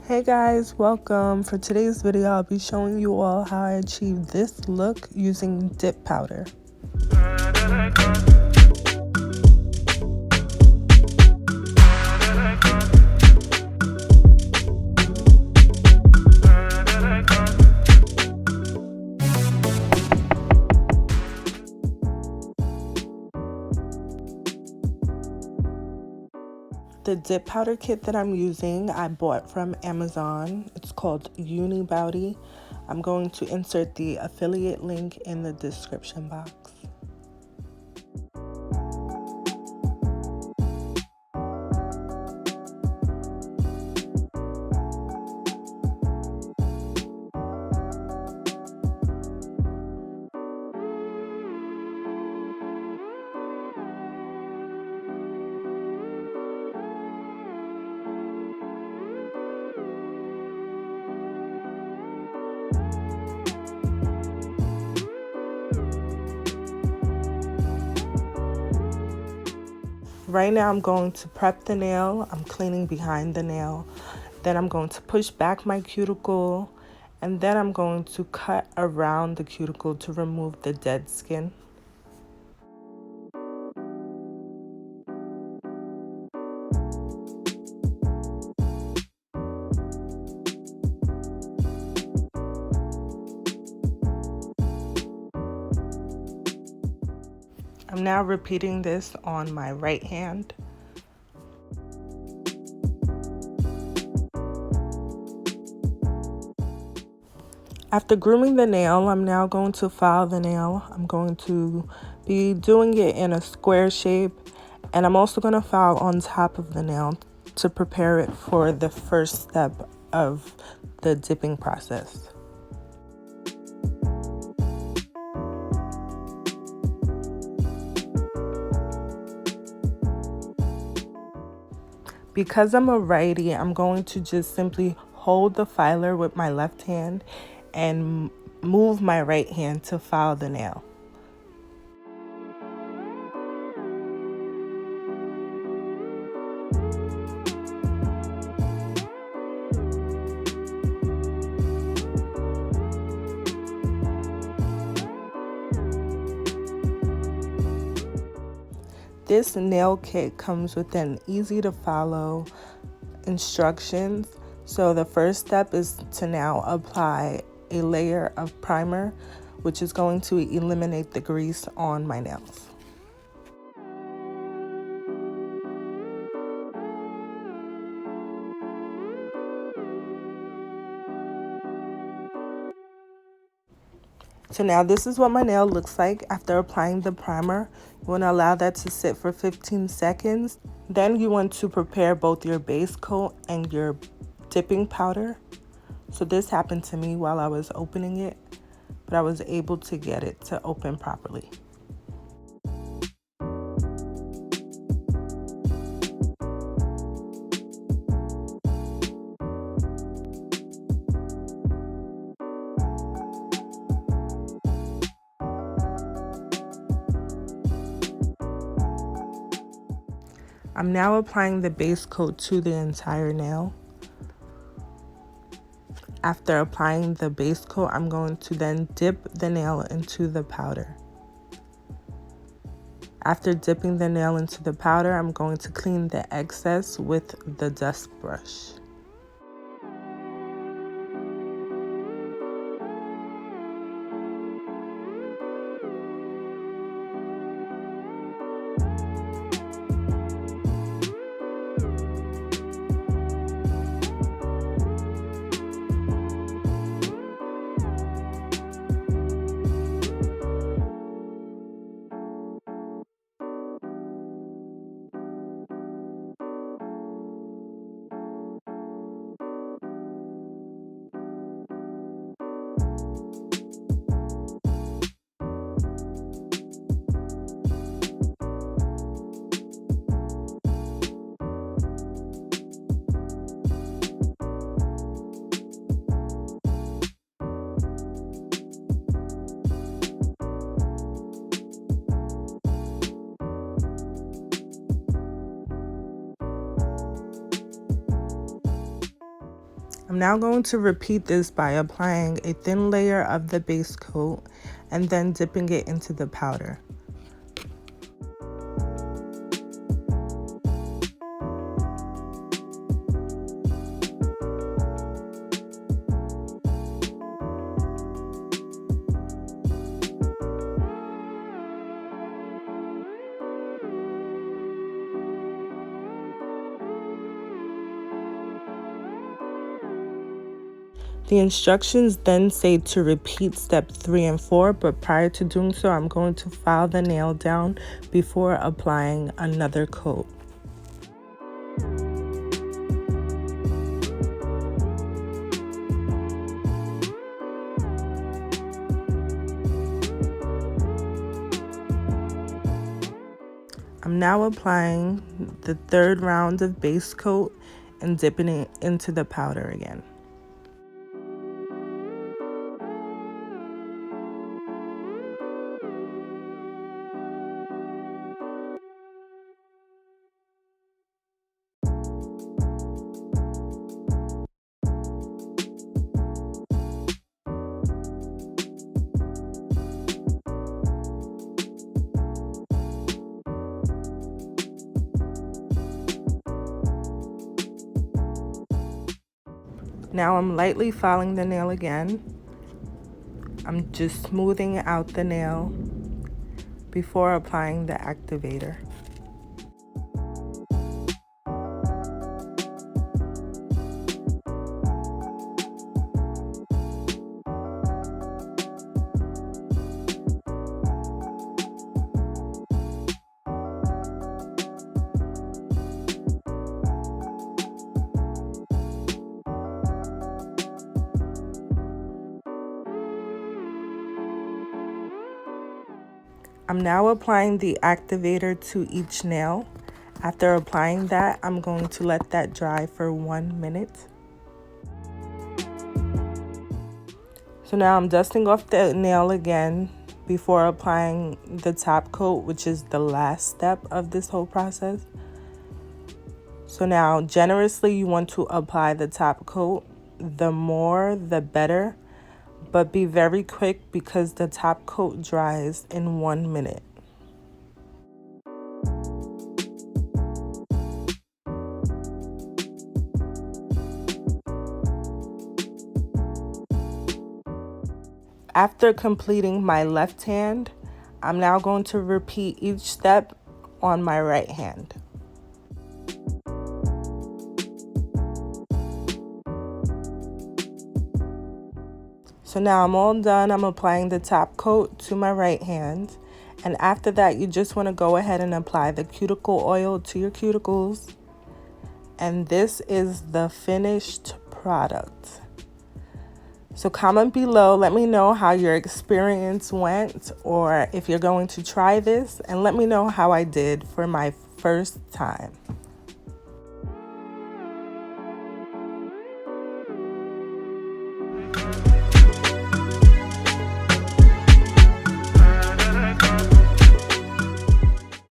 Hey guys, welcome. For today's video, I'll be showing you all how I achieved this look using dip powder. The dip powder kit that I'm using, I bought from Amazon. It's called Unibouti. I'm going to insert the affiliate link in the description box. Right now I'm going to prep the nail. I'm cleaning behind the nail. Then I'm going to push back my cuticle, and then I'm going to cut around the cuticle to remove the dead skin. I'm now repeating this on my right hand. After grooming the nail, I'm now going to file the nail. I'm going to be doing it in a square shape, and I'm also going to file on top of the nail to prepare it for the first step of the dipping process. Because I'm a righty, I'm going to just simply hold the filer with my left hand and move my right hand to file the nail. This nail kit comes with an easy to follow instructions. So the first step is to now apply a layer of primer, which is going to eliminate the grease on my nails. So now this is what my nail looks like after applying the primer. You want to allow that to sit for 15 seconds. Then you want to prepare both your base coat and your dipping powder. So this happened to me while I was opening it, but I was able to get it to open properly. I'm now applying the base coat to the entire nail. After applying the base coat, I'm going to then dip the nail into the powder. After dipping the nail into the powder, I'm going to clean the excess with the dust brush. I'm now going to repeat this by applying a thin layer of the base coat and then dipping it into the powder. The instructions then say to repeat step 3 and 4, but prior to doing so, I'm going to file the nail down before applying another coat. I'm now applying the third round of base coat and dipping it into the powder again. Now I'm lightly filing the nail again. I'm just smoothing out the nail before applying the activator. I'm now applying the activator to each nail. After applying that, I'm going to let that dry for 1 minute. So now I'm dusting off the nail again before applying the top coat, which is the last step of this whole process. So now generously you want to apply the top coat. The more, the better. But be very quick because the top coat dries in 1 minute. After completing my left hand, I'm now going to repeat each step on my right hand. So now I'm all done. I'm applying the top coat to my right hand. And after that, you just want to go ahead and apply the cuticle oil to your cuticles. And this is the finished product. So comment below, let me know how your experience went or if you're going to try this, and let me know how I did for my first time.